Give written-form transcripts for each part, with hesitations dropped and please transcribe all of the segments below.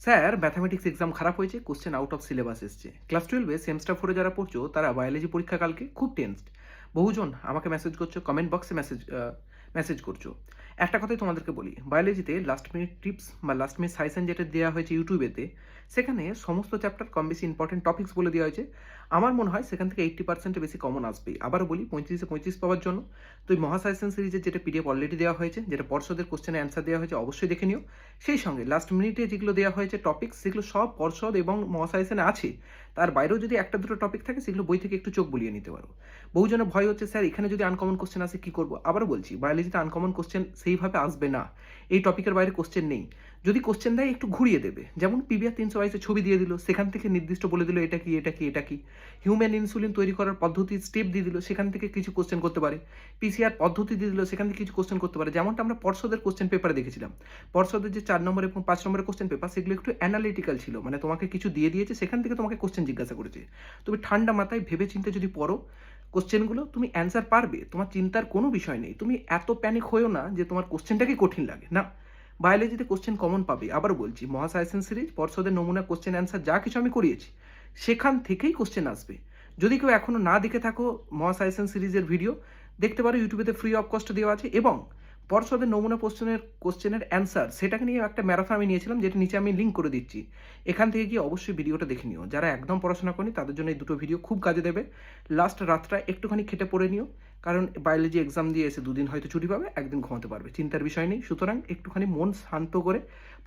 Sir mathematics exam খারাপ হয়েছে, question out of syllabus এসছে। ক্লাস 12-এ সেমিস্টার 4-এ যারা পড়ছো তারা বায়োলজি পরীক্ষা কালকে, খুব টেনসড। বহুজন আমাকে মেসেজ করছো, কমেন্ট বক্সে মেসেজ করছো। একটা কথাই তোমাদেরকে বলি, বায়োলজিতে লাস্ট মিনিট টিপস বা লাস্ট মিনিট সাজেশন যেটা দেওয়া হয়েছে ইউটিউবেতে, সেখানে সমস্ত চ্যাপ্টার কম বেশি ইম্পর্টেন্ট টপিকস বলে দেওয়া হয়েছে। আমার মনে হয় সেখান থেকে 80% বেশি কমন আসবেই। আবারও বলি, 35-এ 35 পাওয়ার জন্য তো এই মহাসাজেশন সিরিজের যেটা পিডিএফ অলরেডি দেওয়া হয়েছে, যেটা পর্ষদের কোশ্চেনের অ্যান্সার দেওয়া হয়েছে, অবশ্যই দেখে নিও। সেই সঙ্গে লাস্ট মিনিটে যেগুলো দেওয়া হয়েছে টপিকস, সেগুলো সব পর্ষদ এবং মহাসাজেশনে আছে। তার বাইরেও যদি একটা দুটো টপিক থাকে, সেগুলো বই থেকে একটু চোখ বুলিয়ে নিতে পারো। বহুজনের ভয় হচ্ছে, স্যার এখানে যদি আনকমন কোশ্চেন আসে কী করবো? আবারও বলছি, বায়োলজিতে আনকমন কোশ্চেন সেইভাবে আসবে না। এই টপিকের বাইরে কোশ্চেন নেই। যদি কোশ্চেন দেয় একটু ঘুরিয়ে দেবে, যেমন পিবিআর 322 ছবি দিয়ে দিল, সেখান থেকে নির্দিষ্ট বলে দিল এটা কি এটা কি এটা কি। হিউম্যান ইনসুলিন তৈরি করার পদ্ধতি স্টেপ দিয়ে দিল, সেখান থেকে কিছু কোশ্চেন করতে পারে। পিসিআর পদ্ধতি দিয়ে দিল, সেখান থেকে কিছু কোশ্চেন করতে পারে, যেমনটা আমরা পর্ষদের কোশ্চেন পেপারে দেখেছিলাম। পর্ষদের যে 4 নম্বর এবং 5 নম্বরের কোশ্চেন পেপার, সেগুলো একটু অ্যানালিটিক্যাল ছিল, মানে তোমাকে কিছু দিয়ে দিয়েছে, সেখান থেকে তোমাকে কোশ্চেন জিজ্ঞাসা করেছে। তুমি ঠান্ডা মাথায় ভেবে চিন্তে যদি পড়ো কোশ্চেনগুলো, তুমি অ্যান্সার পারবে, তোমার চিন্তার কোনো বিষয় নেই। তুমি এত প্যানিক হয়েও না যে তোমার কোশ্চেনটাকে কঠিন লাগে না। বায়োলজিতে কোশ্চেন কমন পাবে। আবার বলছি, মহাসাজেশন সিরিজ, পর্ষদের নমুনা কোশ্চেন অ্যান্সার যা কিছু আমি করিয়েছি, সেখান থেকেই কোশ্চেন আসবে। যদি কেউ এখনও না দেখে থাকো মহাসাজেশন সিরিজের ভিডিও, দেখতে পারো, ইউটিউবেতে ফ্রি অফ কস্ট দেওয়া আছে। এবং পর্ষদের নমুনা কোশ্চেনের অ্যান্সার, সেটাকে নিয়ে একটা ম্যারাথন আমি নিয়েছিলাম, যেটা নিচে আমি লিঙ্ক করে দিচ্ছি। এখান থেকে গিয়ে অবশ্যই ভিডিওটা দেখে নিও। যারা একদম পড়াশোনা করেনি তাদের জন্য এই দুটো ভিডিও খুব কাজে দেবে। লাস্ট রাতটা একটুখানি খেটে পড়ে নিও, কারণ বায়োলজি এক্সাম দিয়ে এসে 2 দিন হয়তো ছুটি পাবে, 1 দিন ঘুমাতে পারবে, চিন্তার বিষয় নেই। সুতরাং একটুখানি মন শান্ত করে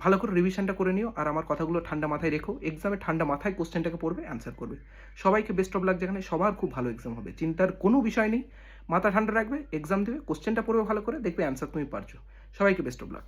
ভালো করে রিভিশনটা করে নিও, আর আমার কথাগুলো ঠান্ডা মাথায় রেখো। এক্সামে ঠান্ডা মাথায় কোশ্চেনটাকে পড়বে, অ্যান্সার করবে। সবাইকে বেস্ট অফ লাক, যেখানে সবার খুব ভালো এক্সাম হবে, চিন্তার কোনো বিষয় নেই। মাথা ঠান্ডা রাখবে, এক্সাম দেবে, কোশ্চেনটা পড়বে ভালো করে, দেখবে অ্যান্সার তুমি পারছো। সবাইকে বেস্ট অফ লাক।